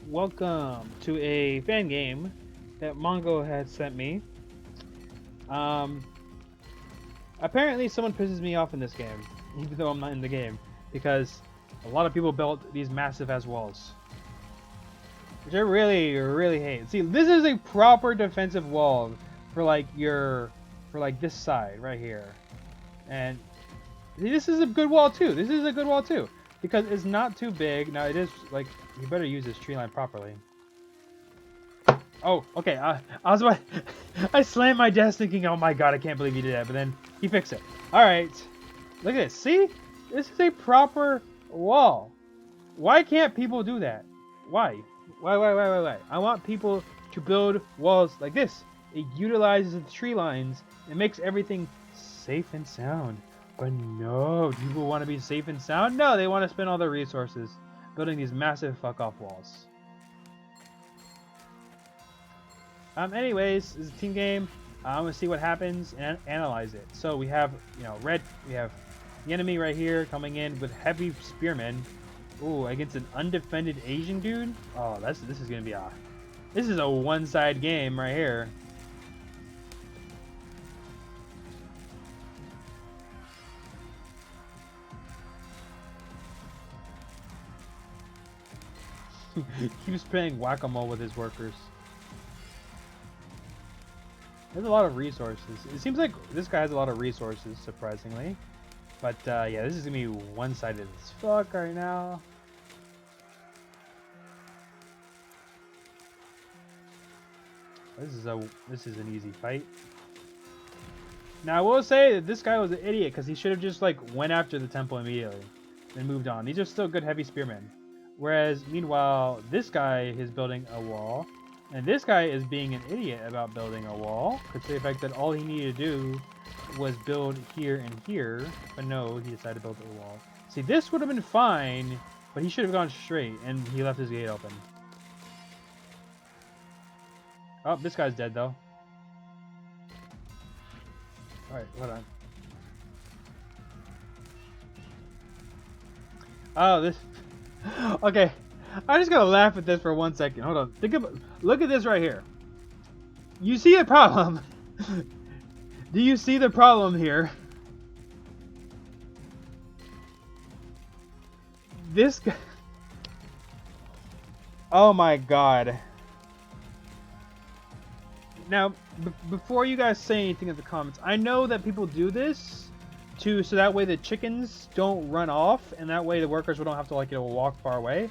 Welcome to a fan game that Mongo had sent me. Apparently someone pisses me off in this game, even though I'm not in the game, because a lot of people built these massive ass walls, which I really, really hate. See, this is a proper defensive wall for like this side right here, and see, this is a good wall too. This is a good wall too because it's not too big. Now it is like you better use this tree line properly. Oh, okay. I was about, I slammed my desk thinking, oh my god, I can't believe he did that. But then he fixed it. All right. Look at this. See? This is a proper wall. Why can't people do that? Why? Why? I want people to build walls like this. It utilizes the tree lines. It makes everything safe and sound. But no, do people want to be safe and sound? No, they want to spend all their resources building these massive fuck-off walls. Anyways, this is a team game. I'm gonna see what happens and analyze it. So we have, red. We have the enemy right here coming in with heavy spearmen. Ooh, against an undefended Asian dude. Oh, this is gonna be this is a one-side game right here. He keeps playing whack-a-mole with his workers. There's a lot of resources. It seems like this guy has a lot of resources, surprisingly. But yeah, this is gonna be one-sided as fuck right now. This is an easy fight. Now I will say that this guy was an idiot because he should have just like went after the temple immediately and moved on. These are still good heavy spearmen. Whereas meanwhile, this guy is building a wall. And this guy is being an idiot about building a wall, considering the fact that all he needed to do was build here and here, but no, he decided to build a wall. See, this would have been fine, but he should have gone straight, and he left his gate open. Oh, this guy's dead, though. Alright, hold on. Oh, this... Okay. I'm just gonna laugh at this for 1 second. Hold on. Look at this right here. You see a problem? Do you see the problem here? This guy. Oh my god. Now, before you guys say anything in the comments, I know that people do this so that way the chickens don't run off, and that way the workers don't have to walk far away.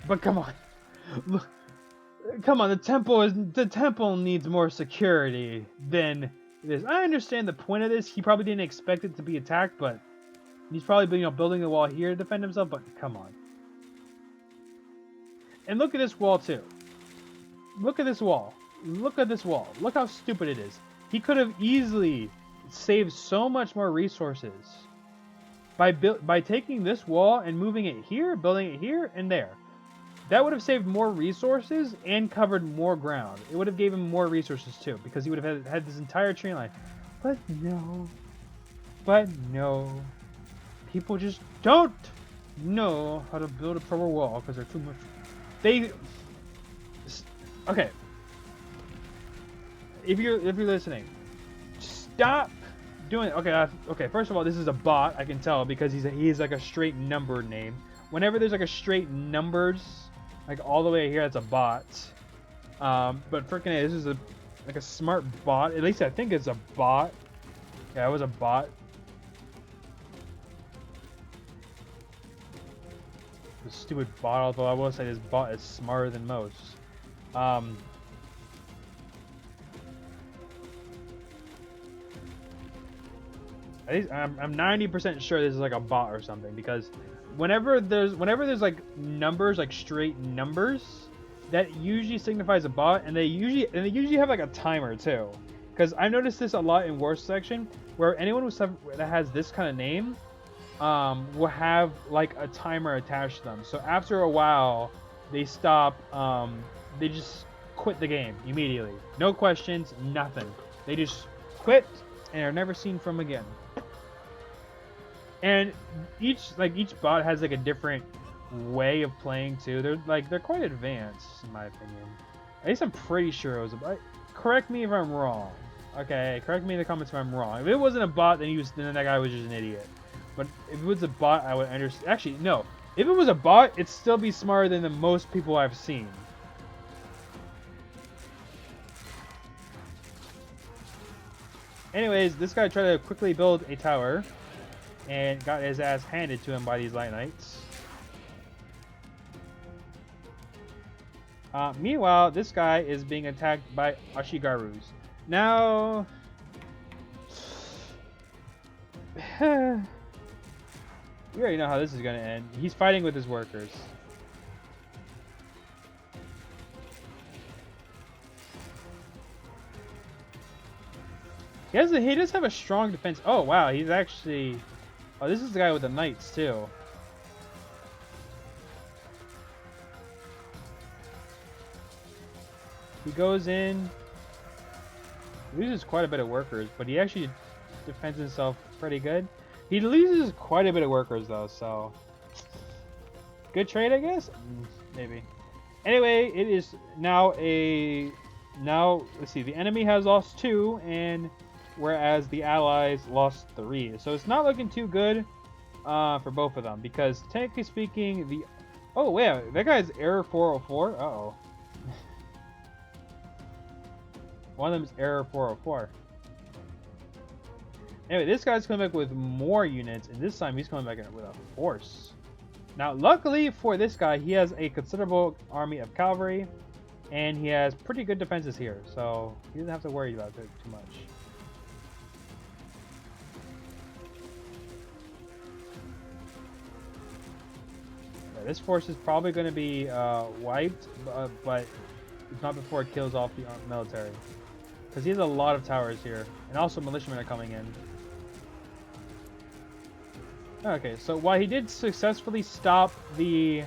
But come on, look, come on. The temple needs more security than this. I understand the point of this. He probably didn't expect it to be attacked, but he's probably been building a wall here to defend himself. But come on, and look at this wall too. Look at this wall. Look at this wall. Look how stupid it is. He could have easily saved so much more resources by taking this wall and moving it here, building it here and there. That would have saved more resources and covered more ground. It would have given him more resources too, because he would have had this entire tree line. But no. People just don't know how to build a proper wall because they're too much. Okay. If you're listening, stop doing it. Okay. First of all, this is a bot. I can tell because he's like a straight numbered name. Whenever there's like a straight numbers, like all the way here, that's a bot. But freaking this is a smart bot. At least I think it's a bot. Yeah, it was a bot. The stupid bot. Although I will say this bot is smarter than most. I'm 90% sure this is like a bot or something, because whenever there's like numbers, like straight numbers, that usually signifies a bot, and they usually have like a timer too. Because I noticed this a lot in War section, where anyone that has this kind of name will have like a timer attached to them. So after a while, they stop. They just quit the game immediately. No questions, nothing. They just quit and are never seen from again. And each bot has like a different way of playing too. They're quite advanced in my opinion. At least I'm pretty sure it was a bot. Correct me if I'm wrong. Okay, correct me in the comments if I'm wrong. If it wasn't a bot, then then that guy was just an idiot. But if it was a bot, I would understand. Actually, no. If it was a bot, it'd still be smarter than the most people I've seen. Anyways, this guy tried to quickly build a tower and got his ass handed to him by these Light Knights. Meanwhile, this guy is being attacked by Ashigarus. Now... we already know how this is going to end. He's fighting with his workers. He does have a strong defense. Oh, wow. He's actually... Oh, this is the guy with the knights, too. He goes in. He loses quite a bit of workers, but he actually defends himself pretty good. He loses quite a bit of workers, though, so... Good trade, I guess? Maybe. Anyway, it is now a... Now, let's see. The enemy has lost 2, and... Whereas the allies lost 3. So it's not looking too good for both of them. Because, technically speaking, the... Oh, wait. That guy's error 404? Uh-oh. One of them is error 404. Anyway, this guy's coming back with more units, and this time he's coming back with a force. Now, luckily for this guy, he has a considerable army of cavalry, and he has pretty good defenses here, so he doesn't have to worry about it too much. Yeah, this force is probably going to be wiped, but it's not before it kills off the military. Because he has a lot of towers here. And also militiamen are coming in. Okay, so while he did successfully stop the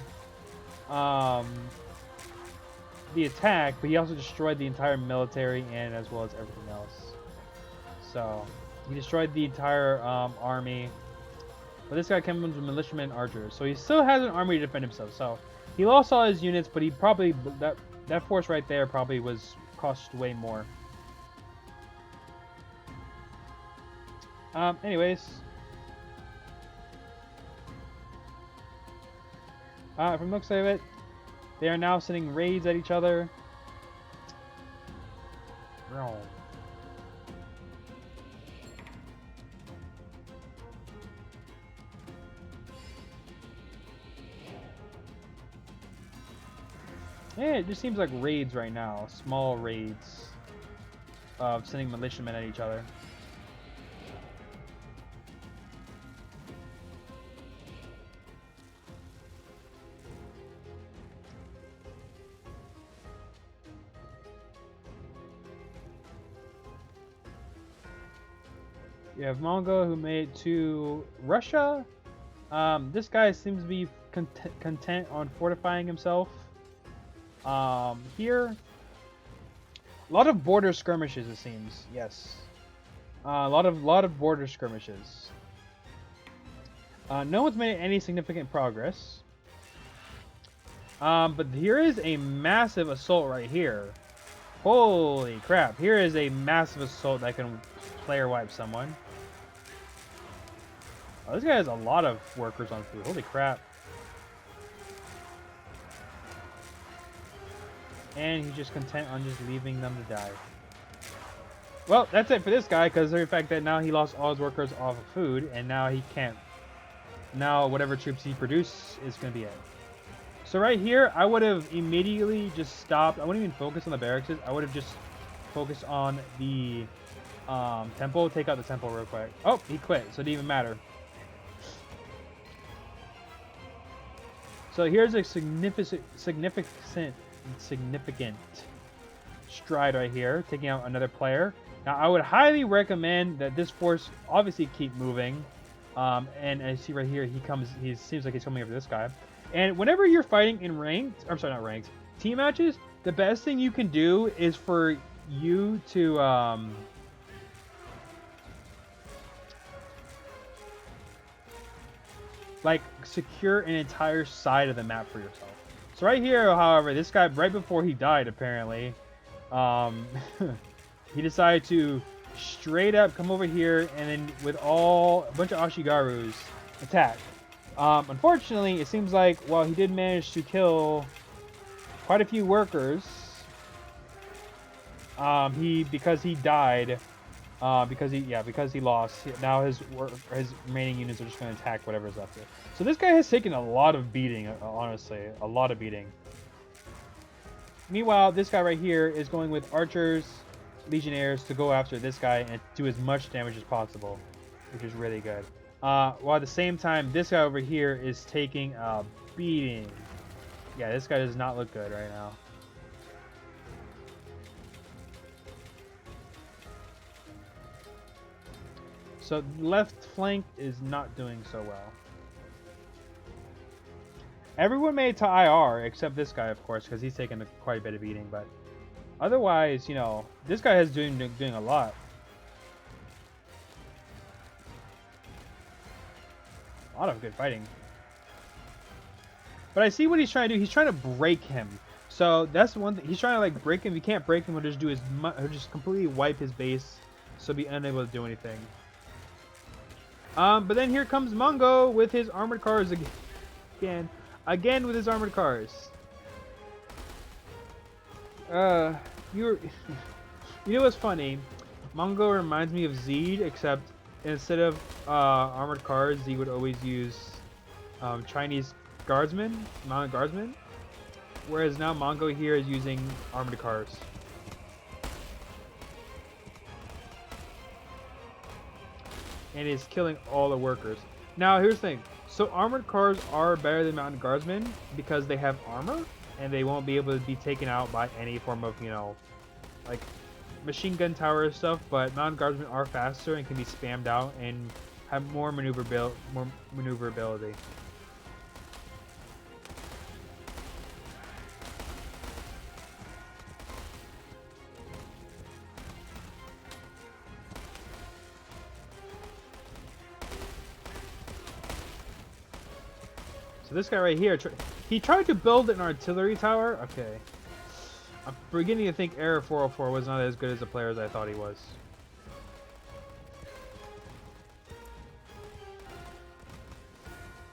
attack, but he also destroyed the entire military and as well as everything else. So, he destroyed the entire army. But this guy came with militiamen and archers. So he still has an army to defend himself. So, he lost all his units, but he probably... That force right there probably cost way more. Anyways. From the looks of it, they are now sending raids at each other. Yeah, it just seems like raids right now. Small raids of sending militiamen at each other. You have Mongol who made it to Russia. This guy seems to be content on fortifying himself. Here, a lot of border skirmishes, it seems. Yes, a lot of border skirmishes. No one's made any significant progress. But here is a massive assault right here. Holy crap! Here is a massive assault that can player wipe someone. Oh, this guy has a lot of workers on food. Holy crap. And he's just content on just leaving them to die. Well, that's it for this guy, because of the fact that now he lost all his workers off of food, and now he can't. Now whatever troops he produced is going to be it. So right here, I would have immediately just stopped. I wouldn't even focus on the barracks. I would have just focused on the temple. Take out the temple real quick. Oh, he quit, so it didn't even matter. So here's a significant stride right here, taking out another player. Now, I would highly recommend that this force obviously keep moving. And as you see right here, he seems like he's coming over this guy. And whenever you're fighting in ranked, I'm sorry, not ranked, team matches, The best thing you can do is for you to like secure an entire side of the map for yourself. So right here, however, this guy right before he died, apparently, um, he decided to straight up come over here and then with a bunch of Ashigarus attack. Unfortunately, it seems like while he did manage to kill quite a few workers, because he died. Because he lost. Now his remaining units are just going to attack whatever's left here. So this guy has taken a lot of beating, honestly, a lot of beating. Meanwhile, this guy right here is going with archers, legionnaires to go after this guy and do as much damage as possible, which is really good. While at the same time, this guy over here is taking a beating. Yeah, this guy does not look good right now. So left flank is not doing so well. Everyone made it to IR except this guy, of course, because he's taken quite a bit of beating. But otherwise, you know, this guy is doing a lot. A lot of good fighting. But I see what he's trying to do. He's trying to break him. So that's one thing. He's trying to like break him. If he can't break him, he'll just do he'll just completely wipe his base, so be unable to do anything. But then here comes Mongo with his armored cars again with his armored cars. You know what's funny? Mongo reminds me of Zed, except instead of armored cars, he would always use Chinese guardsmen, mounted guardsmen. Whereas now Mongo here is using armored cars. And is killing all the workers. Now, here's the thing. So armored cars are better than mounted guardsmen because they have armor, and they won't be able to be taken out by any form of, you know, like machine gun tower stuff. But mounted guardsmen are faster and can be spammed out and have more maneuverability. So this guy right here, he tried to build an artillery tower. Okay. I'm beginning to think Error 404 was not as good as a player as I thought he was.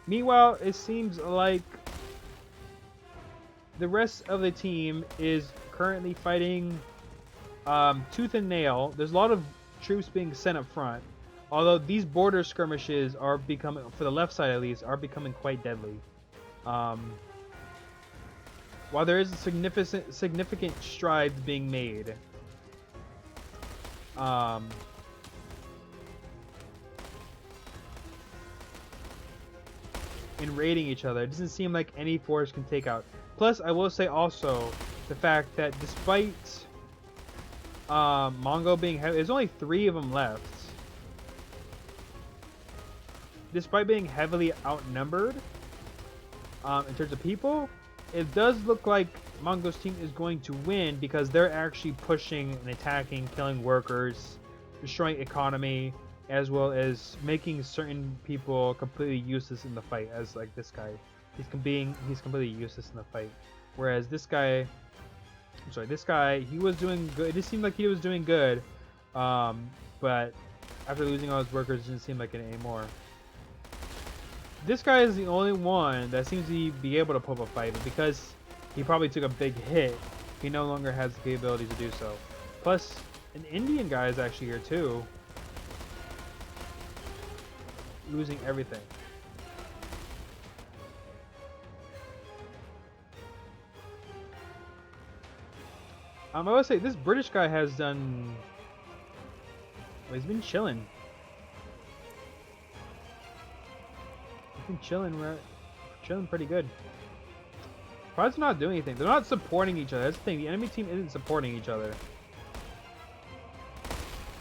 Meanwhile, it seems like the rest of the team is currently fighting tooth and nail. There's a lot of troops being sent up front. Although these border skirmishes are becoming, for the left side at least, are becoming quite deadly. While there is a significant strides being made, in raiding each other, it doesn't seem like any force can take out. Plus, I will say also the fact that despite Mongo being heavy, there's only 3 of them left. Despite being heavily outnumbered in terms of people, it does look like Mongo's team is going to win because they're actually pushing and attacking, killing workers, destroying economy, as well as making certain people completely useless in the fight. As like this guy, he's completely useless in the fight. Whereas this guy, he was doing good. It just seemed like he was doing good, but after losing all his workers, it didn't seem like it anymore. This guy is the only one that seems to be able to pull up a fight, but because he probably took a big hit, he no longer has the ability to do so. Plus, an Indian guy is actually here too, losing everything. I would say this British guy has done. Well, he's been chilling. Chilling pretty good. Probably not doing anything. They're not supporting each other. That's the thing. The enemy team isn't supporting each other.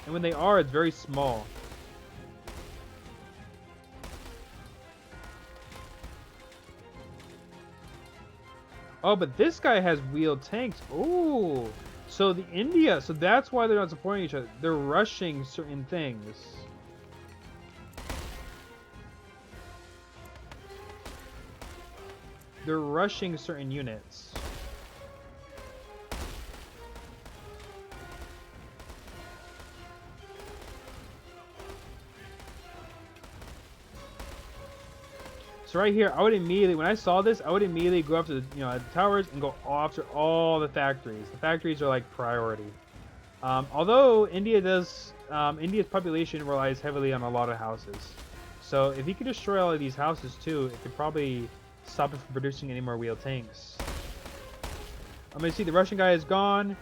And when they are, it's very small. Oh, but this guy has wheeled tanks. Oh, so the India. So that's why they're not supporting each other. They're rushing certain things. They're rushing certain units. So right here, I would immediately, when I saw this, I would immediately go after the, the towers and go after all the factories. The factories are like priority. Although India's population relies heavily on a lot of houses. So if he could destroy all of these houses too, it could probably stop it from producing any more wheeled tanks. I'm gonna see the Russian guy is gone.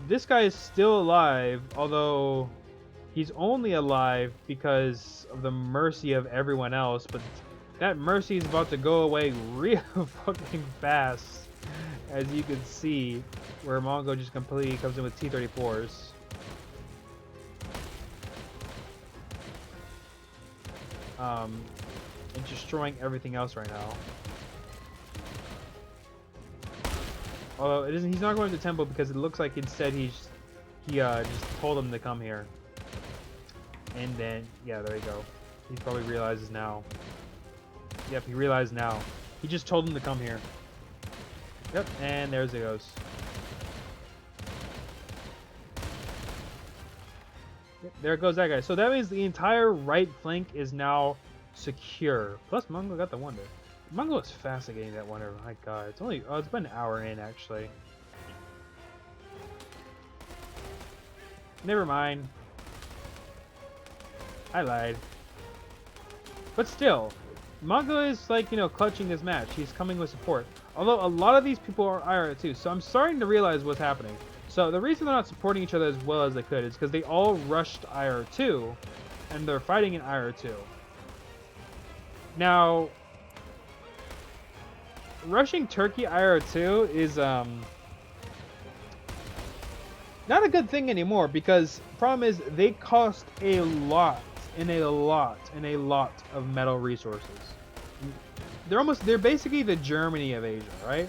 This guy is still alive, although he's only alive because of the mercy of everyone else. But that mercy is about to go away real fucking fast, as you can see, where Mongo just completely comes in with T-34s. And destroying everything else right now. Although it isn't, he's not going to temple because it looks like instead he just told him to come here. And then yeah, there you go. He probably realizes now. Yep, he realized now. He just told him to come here. Yep, and there's it goes. Yep, there goes that guy. So that means the entire right flank is now secure. Plus Mongo got the wonder. Mongo is fast at getting that wonder. My god, it's only it's been an hour in actually. Never mind. I lied. But still, Mongo is like, clutching this match. He's coming with support. Although a lot of these people are IR2, so I'm starting to realize what's happening. So the reason they're not supporting each other as well as they could is because they all rushed IR2, and they're fighting in IR2. Now, rushing Turkey IR2 is not a good thing anymore, because the problem is they cost a lot of metal resources. They're basically the Germany of Asia, right?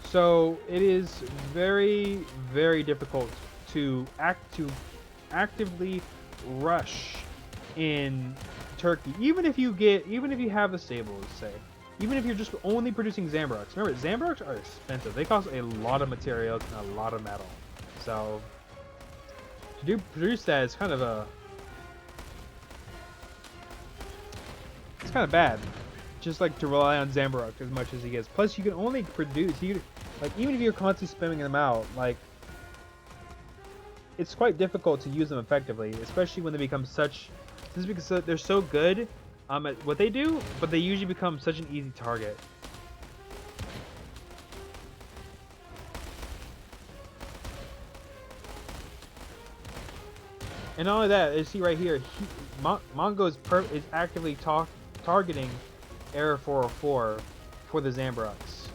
So it is very, very difficult to actively rush in Turkey, even if you have the stables, say. Even if you're just only producing Zambroks. Remember, Zambroks are expensive. They cost a lot of materials and a lot of metal. So to produce that is kind of it's kind of bad. Just like to rely on Zambrok as much as he gets. Plus, you can only produce like even if you're constantly spamming them out, like it's quite difficult to use them effectively, especially when they become such. This is because they're so good at what they do, but they usually become such an easy target. And not only that, you see right here, Mongo is actively targeting Area 404 for the Zambroks.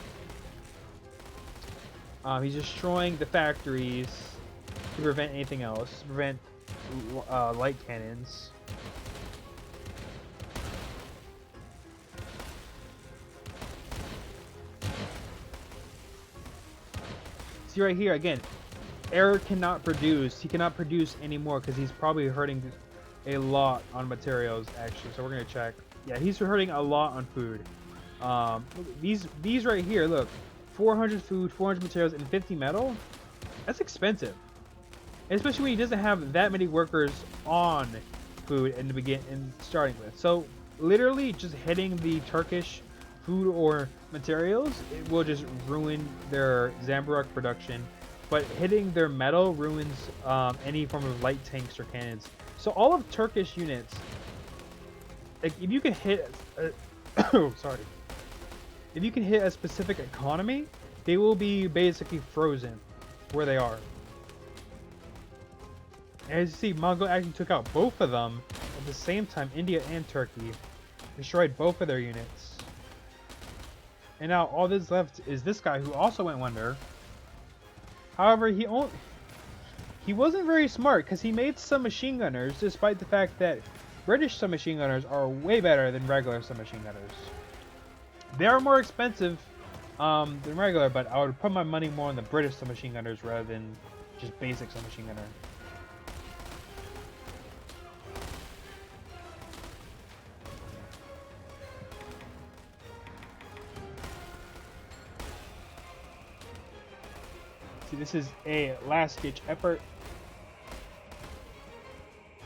He's destroying the factories to prevent anything else, to prevent light cannons. See right here again, Air cannot produce. He cannot produce anymore because he's probably hurting a lot on materials actually. So we're gonna check. Yeah, he's hurting a lot on food. These right here, look, 400 food, 400 materials, and 50 metal. That's expensive, especially when he doesn't have that many workers on food in the starting with. So literally, just hitting the Turkish food or materials, it will just ruin their Zambarok production. But hitting their metal ruins any form of light tanks or cannons. So all of Turkish units, like if you can hit, sorry, if you can hit a specific economy, they will be basically frozen where they are. As you see, Mongo actually took out both of them at the same time. India and Turkey destroyed both of their units. And now all that's left is this guy who also went Wonder. However, he wasn't very smart because he made submachine gunners, despite the fact that British submachine gunners are way better than regular submachine gunners. They are more expensive than regular, but I would put my money more on the British submachine gunners rather than just basic submachine gunner. See, this is a last-ditch effort.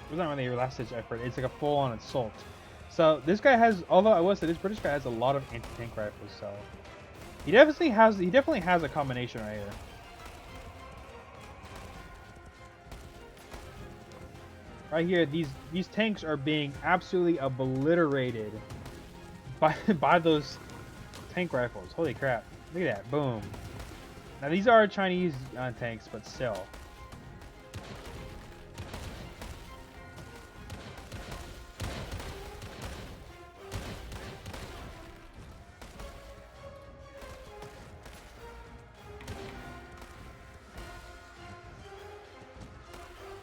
It's not really a last-ditch effort. It's like a full-on assault. So this guy has, although I will say this British guy has a lot of anti-tank rifles, so he definitely has a combination right here. Right here, these tanks are being absolutely obliterated by those tank rifles. Holy crap! Look at that, boom. Now these are Chinese tanks, but still.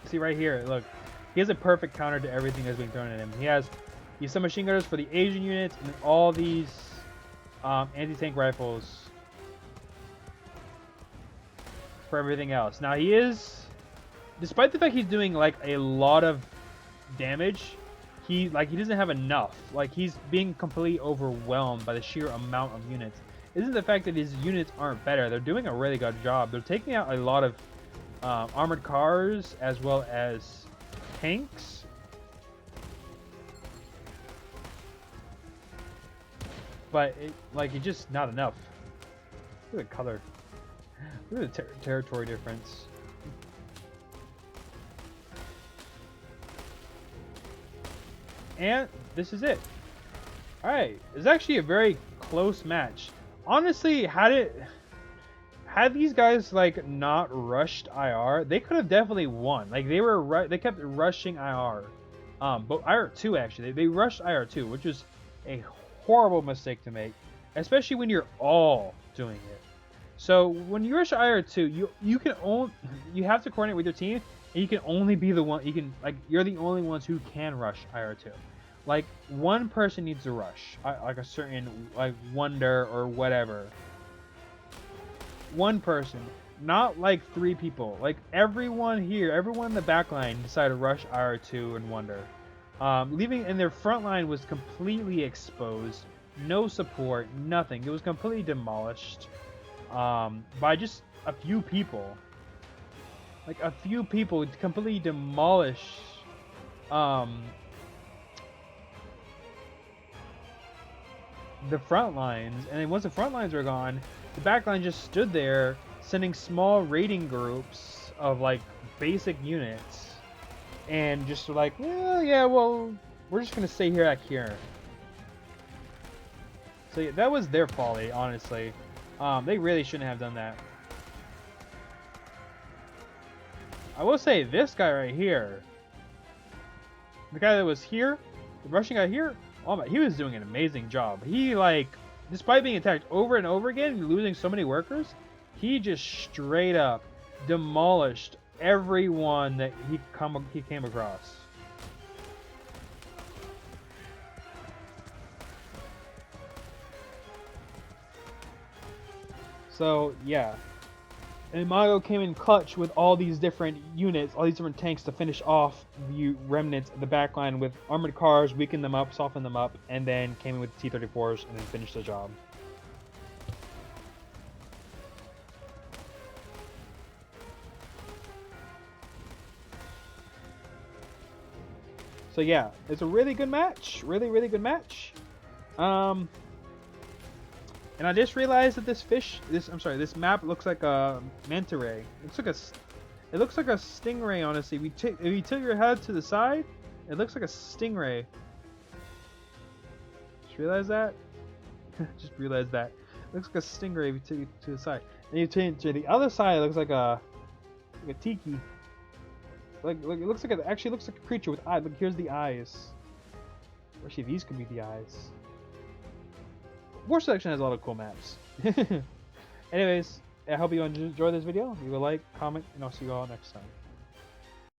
See right here, look. He has a perfect counter to everything that's being thrown at him. He has submachine gunners for the Asian units and all these anti-tank rifles for everything else. Now he is, despite the fact he's doing like a lot of damage, he doesn't have enough. Like he's being completely overwhelmed by the sheer amount of units. It isn't the fact that his units aren't better. They're doing a really good job. They're taking out a lot of armored cars as well as tanks. But it's just not enough. Look at the color. Look at the territory difference. And this is it. Alright, it's actually a very close match. Honestly, had these guys like not rushed IR, they could have definitely won. Like they kept rushing IR. But IR2 actually, they rushed IR2, which was a horrible mistake to make, especially when you're all doing it. So when you rush IR2, you have to coordinate with your team, and you can only be the one. You're the only ones who can rush IR2. Like one person needs to rush, like a certain wonder or whatever. One person, not like 3 people. Like everyone here, everyone in the back line decided to rush IR2 and wonder. And their front line was completely exposed. No support, nothing. It was completely demolished by just a few people. Like a few people completely demolish the front lines. And then once the front lines were gone, the back line just stood there, sending small raiding groups of like basic units, and just like, well, we're just gonna stay here back here. So yeah, that was their folly, honestly. They really shouldn't have done that. I will say this guy right here, the guy that was here, the Russian guy here, oh my, he was doing an amazing job. He despite being attacked over and over again and losing so many workers, he just straight up demolished everyone that he came across. So yeah, and Mago came in clutch with all these different units, all these different tanks to finish off the remnants of the backline with armored cars, weaken them up, soften them up, and then came in with T-34s and then finished the job. So yeah, it's a really good match, really good match. And I just realized that this map looks like a manta ray. It looks like a stingray, honestly. If you tilt your head to the side, it looks like a stingray. Just realize that? Just realize that. It looks like a stingray if you tilt it to the side. And you turn to the other side, it looks like a tiki. It actually looks like a creature with eyes. Look, here's the eyes. Actually, these could be the eyes. War Selection has a lot of cool maps. Anyways, I hope you enjoyed this video. Leave a like, comment, and I'll see you all next time.